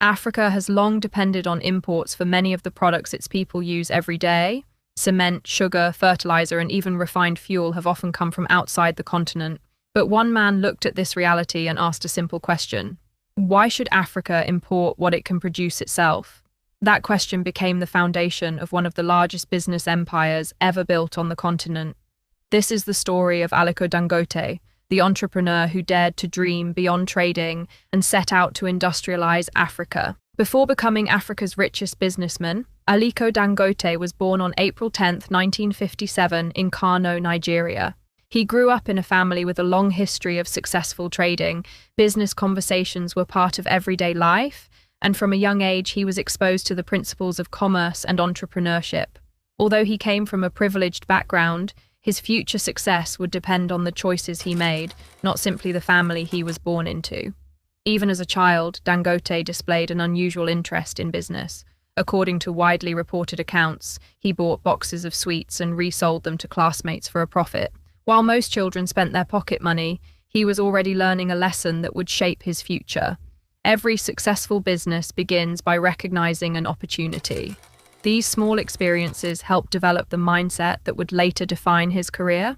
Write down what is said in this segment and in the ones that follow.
Africa has long depended on imports for many of the products its people use every day. Cement, sugar, fertilizer, and even refined fuel have often come from outside the continent. But one man looked at this reality and asked a simple question. Why should Africa import what it can produce itself? That question became the foundation of one of the largest business empires ever built on the continent. This is the story of Aliko Dangote, the entrepreneur who dared to dream beyond trading and set out to industrialize Africa. Before becoming Africa's richest businessman, Aliko Dangote was born on April 10, 1957, in Kano, Nigeria. He grew up in a family with a long history of successful trading. Business conversations were part of everyday life, and from a young age he was exposed to the principles of commerce and entrepreneurship. Although he came from a privileged background, his future success would depend on the choices he made, not simply the family he was born into. Even as a child, Dangote displayed an unusual interest in business. According to widely reported accounts, he bought boxes of sweets and resold them to classmates for a profit. While most children spent their pocket money, he was already learning a lesson that would shape his future. Every successful business begins by recognizing an opportunity. These small experiences helped develop the mindset that would later define his career.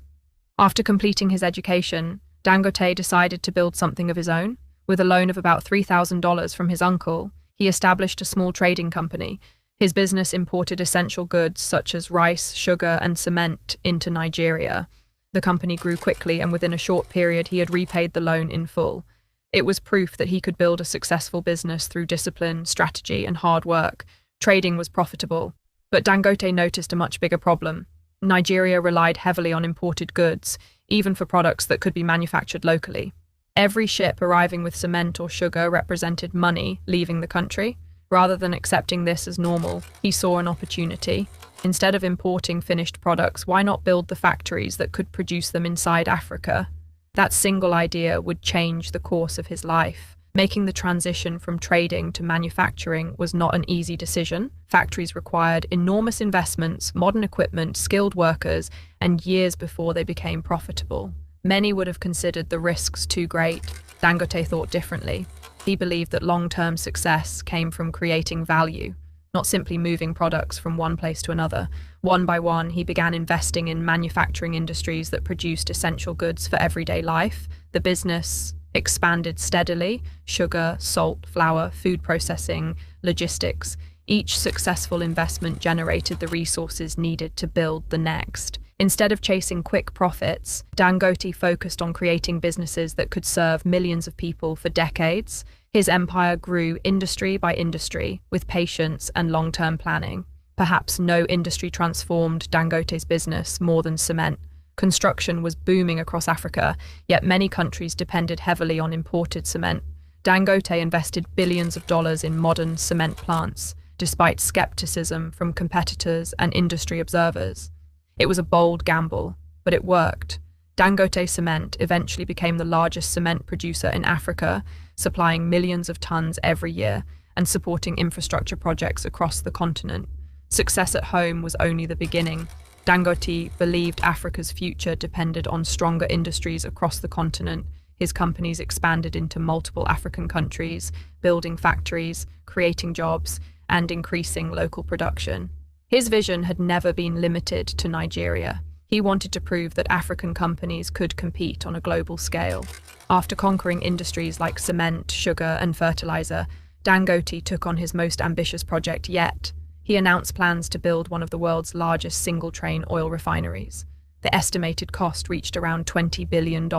After completing his education, Dangote decided to build something of his own. With a loan of about $3,000 from his uncle, he established a small trading company. His business imported essential goods such as rice, sugar, and cement into Nigeria. The company grew quickly, and within a short period he had repaid the loan in full. It was proof that he could build a successful business through discipline, strategy, and hard work. Trading was profitable, but Dangote noticed a much bigger problem. Nigeria relied heavily on imported goods, even for products that could be manufactured locally. Every ship arriving with cement or sugar represented money leaving the country. Rather than accepting this as normal, he saw an opportunity. Instead of importing finished products, why not build the factories that could produce them inside Africa? That single idea would change the course of his life. Making the transition from trading to manufacturing was not an easy decision. Factories required enormous investments, modern equipment, skilled workers, and years before they became profitable. Many would have considered the risks too great. Dangote thought differently. He believed that long-term success came from creating value, not simply moving products from one place to another. One by one, he began investing in manufacturing industries that produced essential goods for everyday life. The business expanded steadily: sugar, salt, flour, food processing, logistics. Each successful investment generated the resources needed to build the next. Instead of chasing quick profits, Dangote focused on creating businesses that could serve millions of people for decades. His empire grew industry by industry, with patience and long-term planning. Perhaps no industry transformed Dangote's business more than cement. Construction was booming across Africa, yet many countries depended heavily on imported cement. Dangote invested billions of dollars in modern cement plants, despite skepticism from competitors and industry observers. It was a bold gamble, but it worked. Dangote Cement eventually became the largest cement producer in Africa, supplying millions of tons every year and supporting infrastructure projects across the continent. Success at home was only the beginning. Dangote believed Africa's future depended on stronger industries across the continent. His companies expanded into multiple African countries, building factories, creating jobs, and increasing local production. His vision had never been limited to Nigeria. He wanted to prove that African companies could compete on a global scale. After conquering industries like cement, sugar, and fertilizer, Dangote took on his most ambitious project yet. He announced plans to build one of the world's largest single-train oil refineries. The estimated cost reached around $20 billion.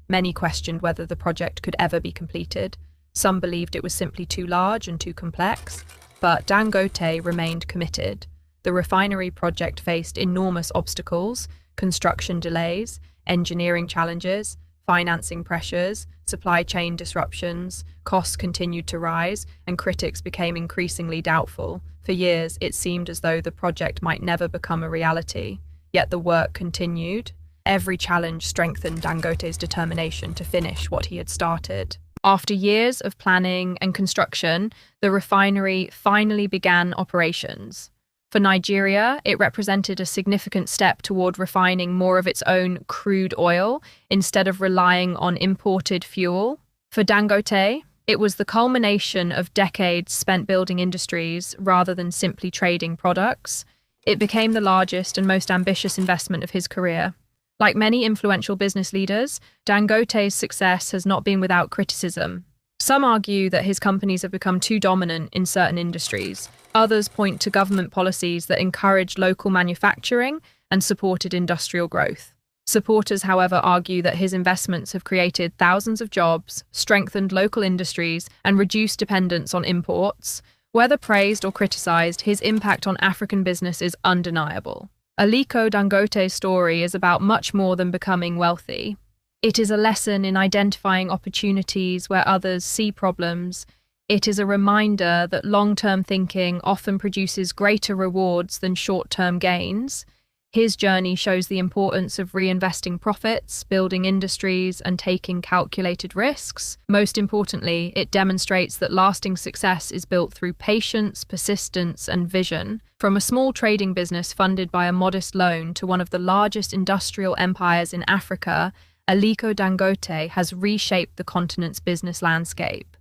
Many questioned whether the project could ever be completed. Some believed it was simply too large and too complex. But Dangote remained committed. The refinery project faced enormous obstacles: construction delays, engineering challenges, financing pressures, supply chain disruptions. Costs continued to rise, and critics became increasingly doubtful. For years, it seemed as though the project might never become a reality. Yet the work continued. Every challenge strengthened Dangote's determination to finish what he had started. After years of planning and construction, the refinery finally began operations. For Nigeria, it represented a significant step toward refining more of its own crude oil instead of relying on imported fuel. For Dangote, It was the culmination of decades spent building industries rather than simply trading products. It became the largest and most ambitious investment of his career. Like many influential business leaders, Dangote's success has not been without criticism. Some argue that his companies have become too dominant in certain industries. Others point to government policies that encouraged local manufacturing and supported industrial growth. Supporters, however, argue that his investments have created thousands of jobs, strengthened local industries, and reduced dependence on imports. Whether praised or criticized, his impact on African business is undeniable. Aliko Dangote's story is about much more than becoming wealthy. It is a lesson in identifying opportunities where others see problems. It is a reminder that long-term thinking often produces greater rewards than short-term gains. His journey shows the importance of reinvesting profits, building industries, and taking calculated risks. Most importantly, it demonstrates that lasting success is built through patience, persistence, and vision. From a small trading business funded by a modest loan to one of the largest industrial empires in Africa, Aliko Dangote has reshaped the continent's business landscape.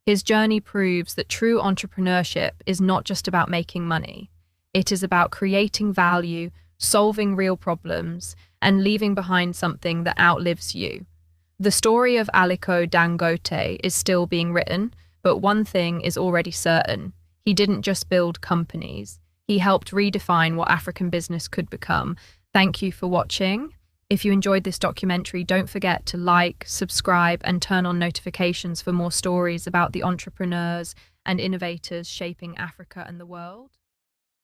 His journey proves that true entrepreneurship is not just about making money. It is about creating value, solving real problems, and leaving behind something that outlives you. The story of Aliko Dangote is still being written, but one thing is already certain. He didn't just build companies. He helped redefine what African business could become. Thank you for watching. If you enjoyed this documentary, don't forget to like, subscribe, and turn on notifications for more stories about the entrepreneurs and innovators shaping Africa and the world.